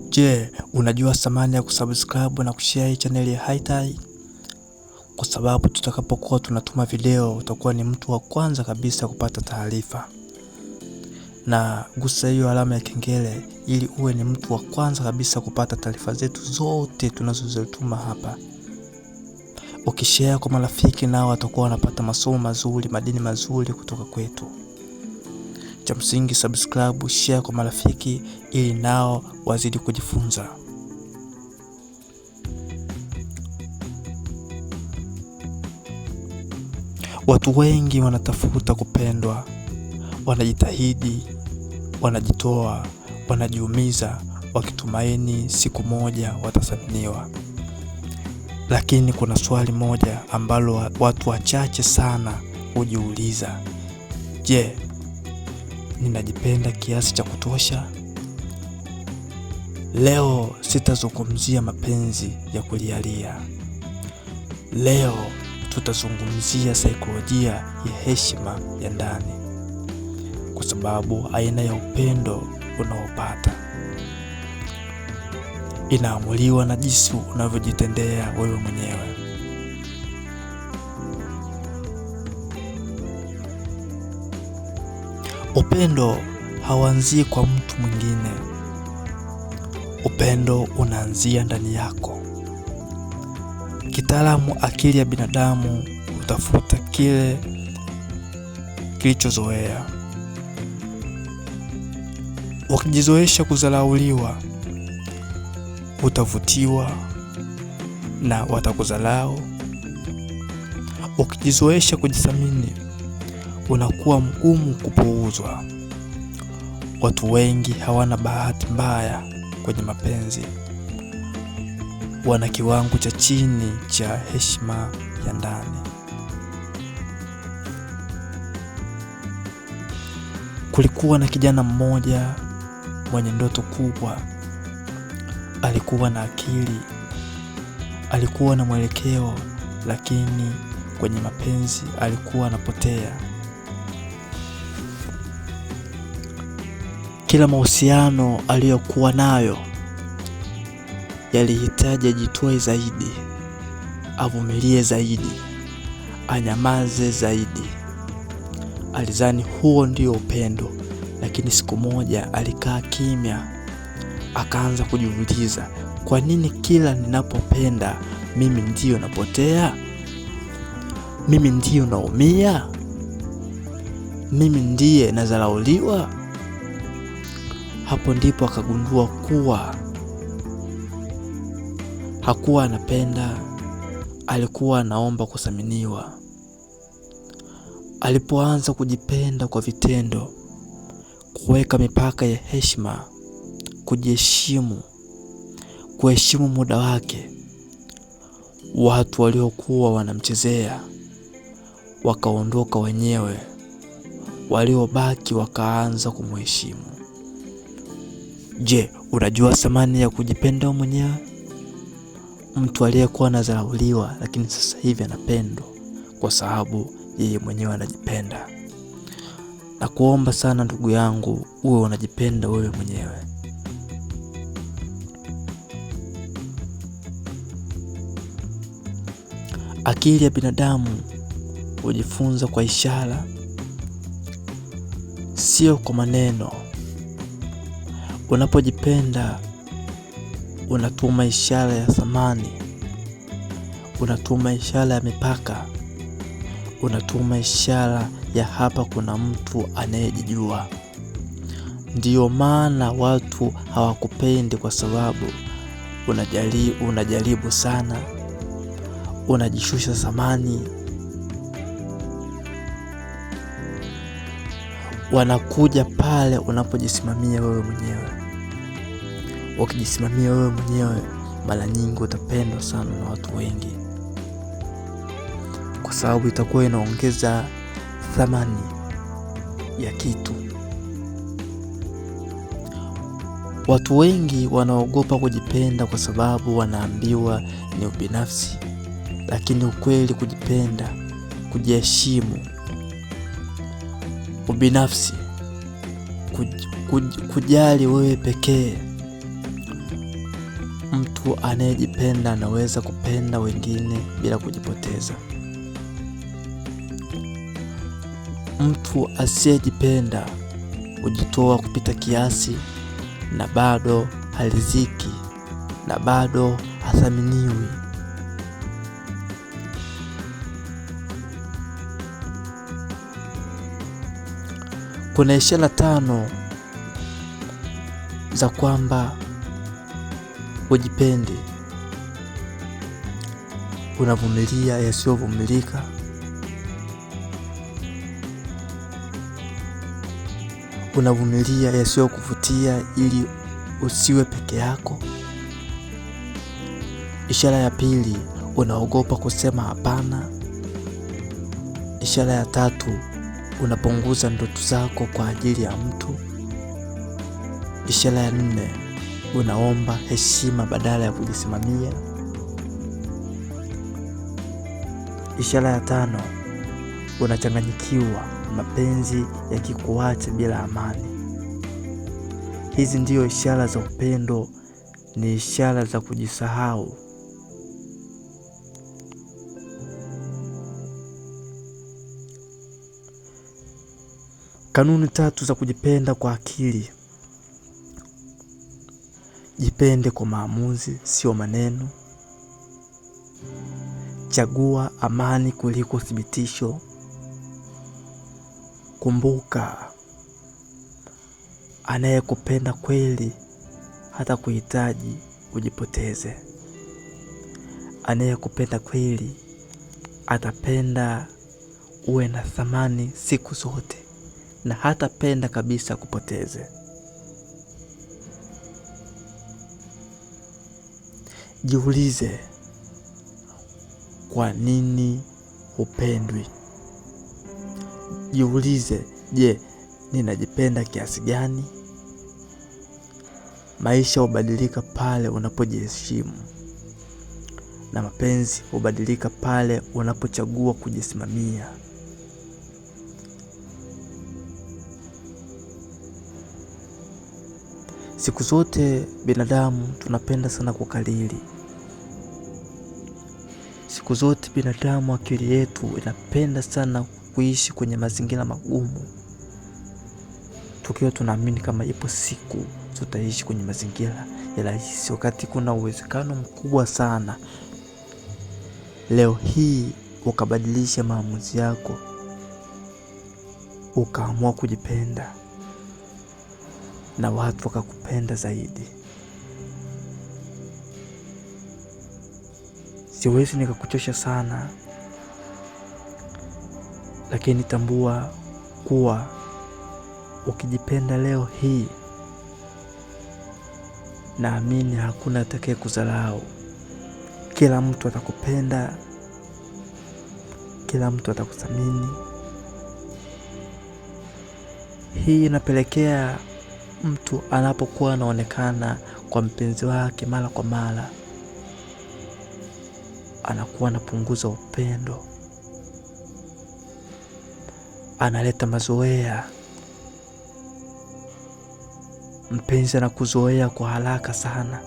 Je, unajua thamani ya kusubscribe na kushare channel ya Haitai? Kwa sababu tutakapokuwa tunatuma video utakuwa ni mtu wa kwanza kabisa kupata taarifa. Na gusa hiyo alama ya kengele ili uwe ni mtu wa kwanza kabisa kupata taarifa zetu zote tunazozituma hapa. Ukishare kwa marafiki nao watakuwa wanapata masomo mazuri, madini mazuri kutoka kwetu. Cha msingi subscribe, share kwa marafiki ili nao wazidi kujifunza. Watu wengi wanatafuta kupendwa, wanajitahidi, wanajitoa, wanajiumiza, wakitumaini siku moja watathaminiwa. Lakini kuna swali moja ambalo watu wachache sana hujiuliza. Je, ninajipenda kiasi cha kutosha? Leo sitazungumzia mapenzi ya kulialia. Leo tutazungumzia saikolojia ya heshima ya ndani, kwa sababu aina ya upendo unaopata inaamuliwa na jinsi unavyojitendea wewe mwenyewe. Upendo hauanzii kwa mtu mwingine. Upendo unaanzia ndani yako. Kitaalamu, akili ya binadamu hutafuta kile kilichozoea. Ukijizoesha kudharauliwa, utavutiwa na watakudharau. Ukijizoesha kujithamini, unakuwa mgumu kupuuzwa. Watu wengi hawana bahati mbaya kwenye mapenzi, wana kiwango cha chini cha heshima ya ndani. Kulikuwa na kijana mmoja mwenye ndoto kubwa. Alikuwa na akili, alikuwa na mwelekeo, lakini kwenye mapenzi alikuwa anapotea. Kila mahusiano aliyokuwa nayo yalihitaji ajitoe zaidi, avumilie zaidi, anyamaze zaidi. Alizani huo ndio upendo, lakini siku moja alikaa kimya, akaanza kujiuliza, kwa nini kila ninapopenda mimi ndio napotea? Mimi ndio naumia? Mimi ndiye nadharauliwa? Hapo ndipo akagundua kuwa hakuwa anapenda, alikuwa anaomba kuthaminiwa. Alipoanza kujipenda kwa vitendo, kuweka mipaka ya heshima, kujiheshimu, kuheshimu muda wake, watu waliokuwa wanamchezea wakaondoka wenyewe, waliobaki wakaanza kumheshimu. Je, unajua thamani ya kujipenda mwenyewe? Mtu aliyekuwa anadharauliwa lakini sasa hivi anapendwa kwa sababu yeye mwenyewe anajipenda. Na kuomba sana ndugu yangu, uwe unajipenda wewe mwenyewe. Akili ya binadamu hujifunza kwa ishara, sio kwa maneno. Unapojipenda unatuma ishara ya thamani, unatuma ishara ya mipaka, unatuma ishara ya hapa kuna mtu anayejijua. Ndiyo maana watu hawakupendi, kwa sababu unajaribu sana, unajishusha thamani. Wanakuja pale unapojisimamia wewe mwenyewe. Ukijisimamia wewe mwenyewe, mara nyingi utapendwa sana na watu wengi, kwa sababu itakuwa inaongeza thamani ya kitu. Watu wengi wanaogopa kujipenda kwa sababu wanaambiwa ni ubinafsi, lakini ukweli kujipenda, kujiheshimu, ubinafsi, kujali wewe pekee Mtu anayejipenda anaweza kupenda wengine bila kujipoteza. Mtu asiyejipenda hujitoa kupita kiasi na bado haridhiki na bado hathaminiwi. Kuna ishara 5 za kwamba hujipendi. Unavumilia yasiyovumilika. Unavumilia yasiyokuvutia ili usiwe peke yako. Ishara ya 2, unaogopa kusema hapana. Ishara ya 3, unapunguza ndoto zako kwa ajili ya mtu. Ishara ya 4, unaomba heshima badala ya kujisimamia. Ishara ya 5, unachanganyikiwa mapenzi yakikuacha bila amani. Hizi ndio ishara za upendo, ni ishara za kujisahau. Kanuni 3 za kujipenda kwa akili. Jipende kwa maamuzi, sio maneno. Chagua amani kuliko thibitisho. Kumbuka, anayekupenda kweli hata kuhitaji ujipoteze. Anayekupenda kweli atapenda uwe na thamani siku zote na hatapenda kabisa kupoteze. Jiulize, kwa nini hupendwi? Jiulize, je, ninajipenda kiasi gani? Maisha hubadilika pale unapojiheshimu, na mapenzi hubadilika pale unapochagua kujisimamia. Siku zote binadamu tunapenda sana kukalili. Siku zote binadamu, akili yetu inapenda sana kuishi kwenye mazingira magumu, tukiwa tunaamini kama ipo siku tutaishi kwenye mazingira ya rahisi, wakati kuna uwezekano mkubwa sana leo hii ukabadilisha maamuzi yako, ukaamua kujipenda na watu wakakupenda zaidi. Siwezi nikakuchosha sana, lakini tambua kuwa ukijipenda leo hii, naamini hakuna atakaye kudharau. Kila mtu atakupenda, kila mtu atakuthamini. Hii inapelekea mtu anapokuwa anaonekana kwa mpenzi wake mara kwa mara, anakuwa anapunguza upendo, analeta mazoea. Mpenzi anakuzoea kwa haraka sana,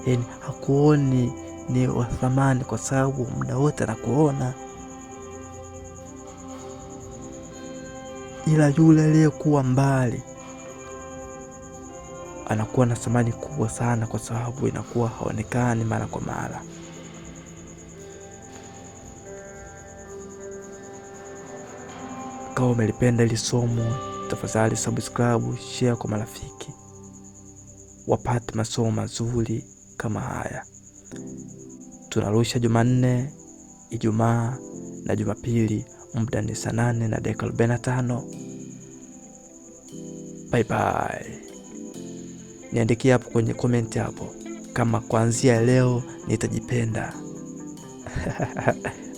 yaani hakuoni ni wa thamani kwa sababu muda wote anakuona. Ila yule aliyekuwa mbali anakuwa na thamani kubwa sana kwa sababu inakuwa haonekani mara kwa mara. Kama umelipenda hili somo, tafadhali subscribe, share kwa marafiki wapate masomo mazuri kama haya. Tunarusha Jumanne, Ijumaa na Jumapili, muda ni saa 8 na dakika 45. Bye bye. Niandikie hapo kwenye comment hapo kama kuanzia leo nitajipenda.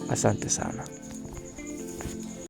Asante sana.